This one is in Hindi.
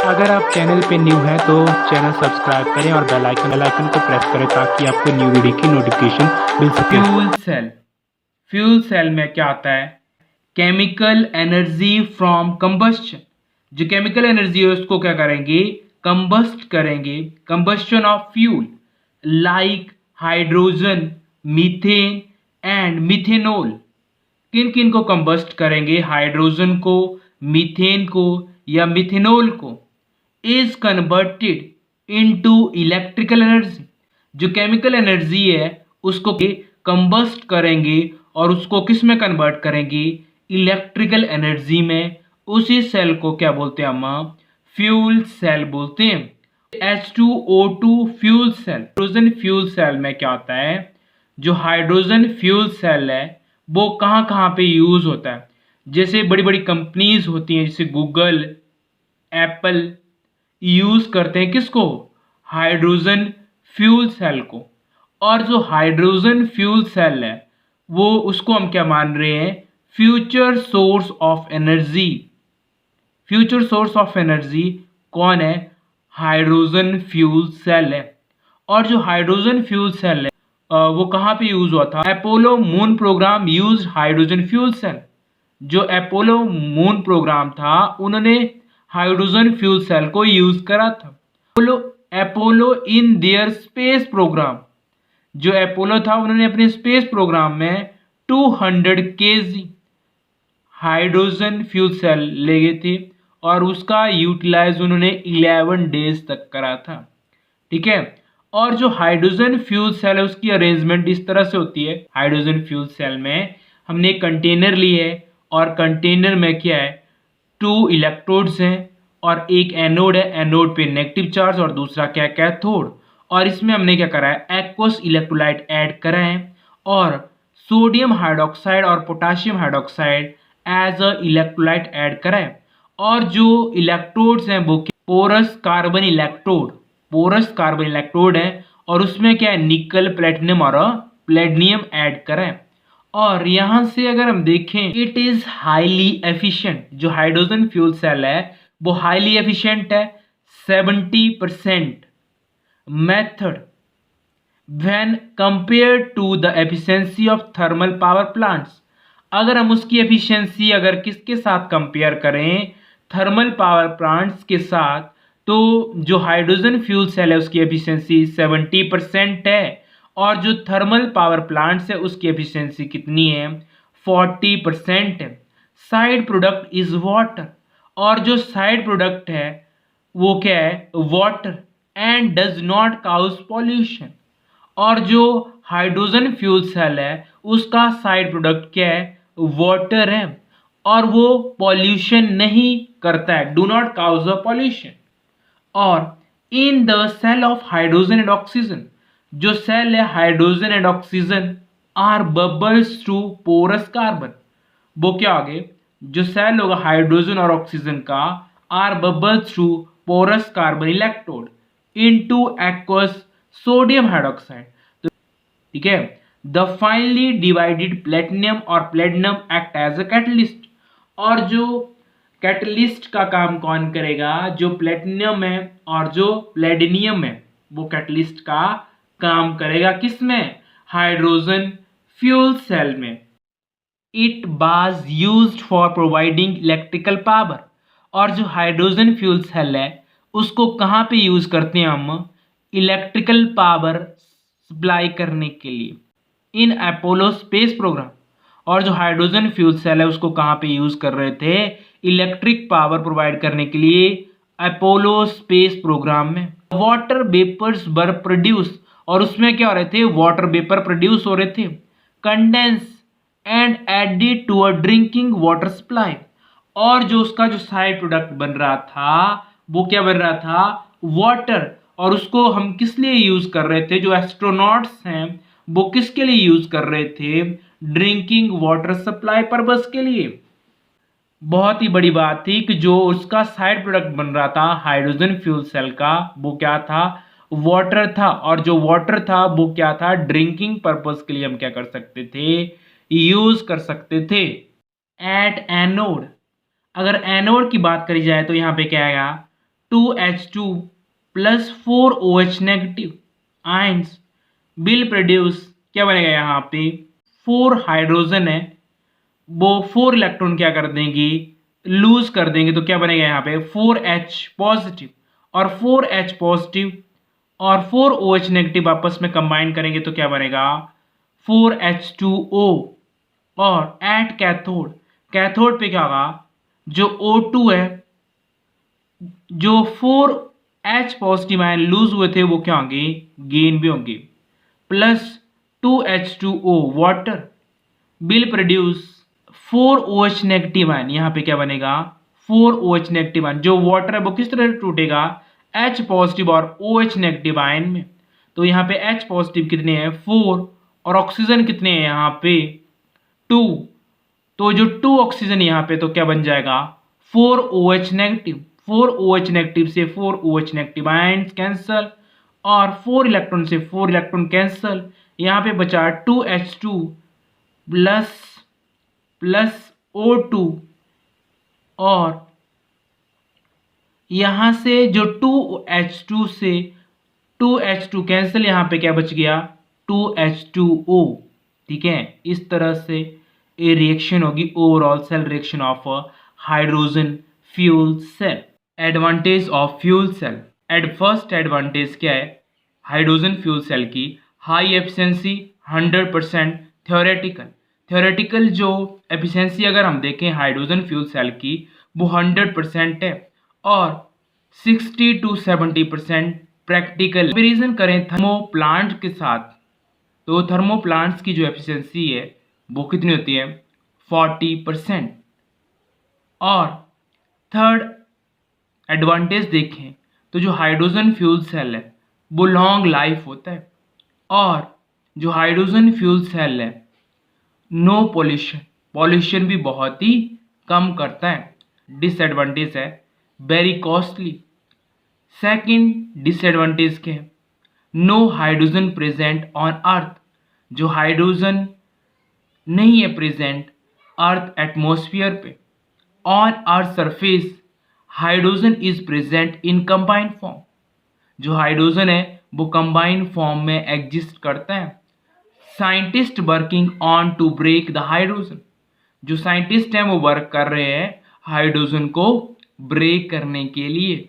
अगर आप चैनल पे न्यू हैं तो चैनल सब्सक्राइब करें और बेल आइकन को प्रेस करें ताकि आपको न्यू वीडियो की नोटिफिकेशन मिल सके। फ्यूल सेल में क्या आता है? Chemical energy from combustion. जो केमिकल एनर्जी है उसको क्या करेंगे? कंबस्ट करेंगे। Combustion of fuel like hydrogen, methane and methanol. किन किन को कंबस्ट करेंगे? हाइड्रोजन को, मीथेन को या मिथेनॉल को। Is converted into electrical energy. जो केमिकल एनर्जी है उसको कंबस्ट करेंगे और उसको किस में कन्वर्ट करेंगे? इलेक्ट्रिकल एनर्जी में। उसी सेल को क्या बोलते हैं हम? फ्यूल सेल बोलते हैं। H2O2 fuel cell. Hydrogen fuel cell में क्या होता है? जो हाइड्रोजन फ्यूल सेल है वो कहाँ कहाँ पे यूज होता है? जैसे बड़ी बड़ी कंपनीज होती हैं जैसे गूगल, एप्पल, यूज करते हैं किसको? हाइड्रोजन फ्यूल सेल को। और जो हाइड्रोजन फ्यूल सेल है वो उसको हम क्या मान रहे हैं? Future source of energy. Future source of energy कौन है? हाइड्रोजन फ्यूल सेल है। और जो हाइड्रोजन फ्यूल सेल है वो कहाँ पे यूज हुआ था? Apollo moon programme use hydrogen fuel cell. जो अपोलो मून प्रोग्राम था उन्होंने हाइड्रोजन फ्यूल सेल को यूज करा था। Apollo in their space programme. जो अपोलो था उन्होंने अपने स्पेस प्रोग्राम में 200 केजी हाइड्रोजन फ्यूल सेल ले गए थे और उसका यूटिलाइज उन्होंने 11 डेज तक करा था। ठीक है। और जो हाइड्रोजन फ्यूल सेल है उसकी अरेंजमेंट इस तरह से होती है। हाइड्रोजन फ्यूल सेल में हमने एक कंटेनर ली है और कंटेनर में क्या है? 2 इलेक्ट्रोड्स हैं और एक एनोड है। एनोड पे नेगेटिव चार्ज और दूसरा क्या? कैथोड। और इसमें हमने क्या करा है? एक्वस इलेक्ट्रोलाइट ऐड करा है और सोडियम हाइड्रोक्साइड और potassium hydroxide as a electrolyte add करा है। और जो इलेक्ट्रोड्स हैं वो porous carbon electrode, porous carbon electrode है और उसमें क्या है? निकल, प्लेटिनम और प्लेटिनियम ऐड करा है। और यहां से अगर हम देखें इट इज हाईली एफिशिएंट। जो हाइड्रोजन फ्यूल सेल है वो हाईली एफिशिएंट है। 70% method when compare to the efficiency of thermal power plants. अगर हम उसकी एफिशिएंसी अगर किसके साथ कंपेयर करें? थर्मल पावर प्लांट्स के साथ, तो जो हाइड्रोजन फ्यूल सेल है उसकी एफिशिएंसी 70% है और जो थर्मल पावर प्लांट्स है उसकी एफिशिएंसी कितनी है? 40% है। Side product is water. और जो साइड प्रोडक्ट है वो क्या है? Water and does not cause pollution. और जो हाइड्रोजन फ्यूल सेल है उसका साइड प्रोडक्ट क्या है? वाटर है और वो पॉल्यूशन नहीं करता है। Do not cause a pollution. और in the cell of hydrogen and oxygen, जो सेल है hydrogen and oxygen are bubbles through porous carbon. वो क्या आगे? जो सेल होगा हाइड्रोजन और ऑक्सीजन का are bubbles through porous carbon electrode into aqueous sodium hydroxide. ठीक है। द फाइनली डिवाइडेड प्लेटिनम और platinum act as a catalyst. और जो कैटलिस्ट का काम कौन करेगा? जो प्लेटिनम है और जो प्लेटिनियम है वो कैटलिस्ट का काम करेगा। किसमें? हाइड्रोजन फ्यूल सेल में। It was used for providing electrical power. और जो हाइड्रोजन फ्यूल सेल है उसको कहाँ पे यूज करते हैं हम? इलेक्ट्रिकल पावर सप्लाई करने के लिए इन अपोलो स्पेस प्रोग्राम। और जो हाइड्रोजन फ्यूल सेल है उसको कहाँ पे यूज कर रहे थे? इलेक्ट्रिक पावर प्रोवाइड करने के लिए अपोलो स्पेस प्रोग्राम में। Water vapours were produce. और उसमें क्या हो रहे थे? वाटर वेपर प्रोड्यूस हो रहे थे। Condense and added to a drinking water supply. और जो उसका जो साइड प्रोडक्ट बन रहा था वो क्या बन रहा था? वाटर। और उसको हम किस लिए यूज कर रहे थे? जो एस्ट्रोनॉट्स हैं वो किसके लिए यूज कर रहे थे? ड्रिंकिंग वाटर सप्लाई पर्पस के लिए। बहुत ही बड़ी बात थी कि जो उसका साइड प्रोडक्ट बन रहा था हाइड्रोजन फ्यूल सेल का वो क्या था? वाटर था। और जो वाटर था वो क्या था? ड्रिंकिंग पर्पस के लिए हम क्या कर सकते थे? यूज कर सकते थे। एट एनोड, अगर एनोड की बात करी जाए तो यहाँ पे क्या आएगा? 2H2 plus 4OH negative ions will produce, क्या बनेगा यहाँ पे 4 हाइड्रोजन है वो 4 इलेक्ट्रॉन क्या कर देंगे, लूज कर देंगे, तो क्या बनेगा यहाँ पे 4H पॉजिटिव और 4H पॉजिटिव और 4OH नेगेटिव आपस में कंबाइन करेंगे तो क्या बनेगा 4H2O। और एट कैथोड, कैथोड पे क्या होगा, जो O2 है, जो 4H पॉजिटिव आयन लूज हुए थे वो क्या होंगे, गेन भी होंगे, plus 2H2O water will produce 4OH negative ion. यहाँ पे क्या बनेगा 4OH नेगेटिव आयन, जो वाटर है वो किस तरह टूटेगा H पॉजिटिव और OH नेगेटिव आयन में। तो यहाँ पे H पॉजिटिव कितने हैं 4 और ऑक्सीजन कितने हैं यहाँ पे 2, तो जो 2 ऑक्सीजन यहाँ पे तो क्या बन जाएगा 4OH नेगेटिव, 4OH नेगेटिव से 4OH नेगेटिव आयन कैंसल और 4 इलेक्ट्रॉन से 4 इलेक्ट्रॉन कैंसल, यहाँ पे बचा 2H2 प्लस O2 और यहां से जो 2H2 से 2H2 कैंसिल, यहां पे क्या बच गया 2H2O। ठीक है, इस तरह से ये रिएक्शन होगी overall cell reaction of hydrogen fuel cell. Advantage of fuel cell, first advantage क्या है हाइड्रोजन फ्यूल सेल की, हाई एफिशिएंसी 100%, थ्योरेटिकल जो एफिशिएंसी अगर हम देखें हाइड्रोजन फ्यूल सेल की वो 100% है और 60 to 70% प्रैक्टिकल। कंपेरिजन करें थर्मो प्लांट के साथ तो थर्मो प्लांट्स की जो एफिशिएंसी है वो कितनी होती है 40%। और थर्ड एडवांटेज देखें तो जो हाइड्रोजन फ्यूल सेल है वो लॉन्ग लाइफ होता है और जो हाइड्रोजन फ्यूल सेल है नो पॉल्यूशन भी बहुत ही कम करता है। डिसएडवांटेज है वेरी कॉस्टली। सेकंड डिसएडवांटेज क्या है, no hydrogen present on earth, जो हाइड्रोजन नहीं है प्रेजेंट अर्थ एटमॉस्फेयर पे। On earth surface hydrogen is present in combined form, जो हाइड्रोजन है वो कंबाइंड फॉर्म में एग्जिस्ट करता है। Scientist working on to break the hydrogen, जो साइंटिस्ट हैं वो वर्क कर रहे हैं हाइड्रोजन को ब्रेक करने के लिए।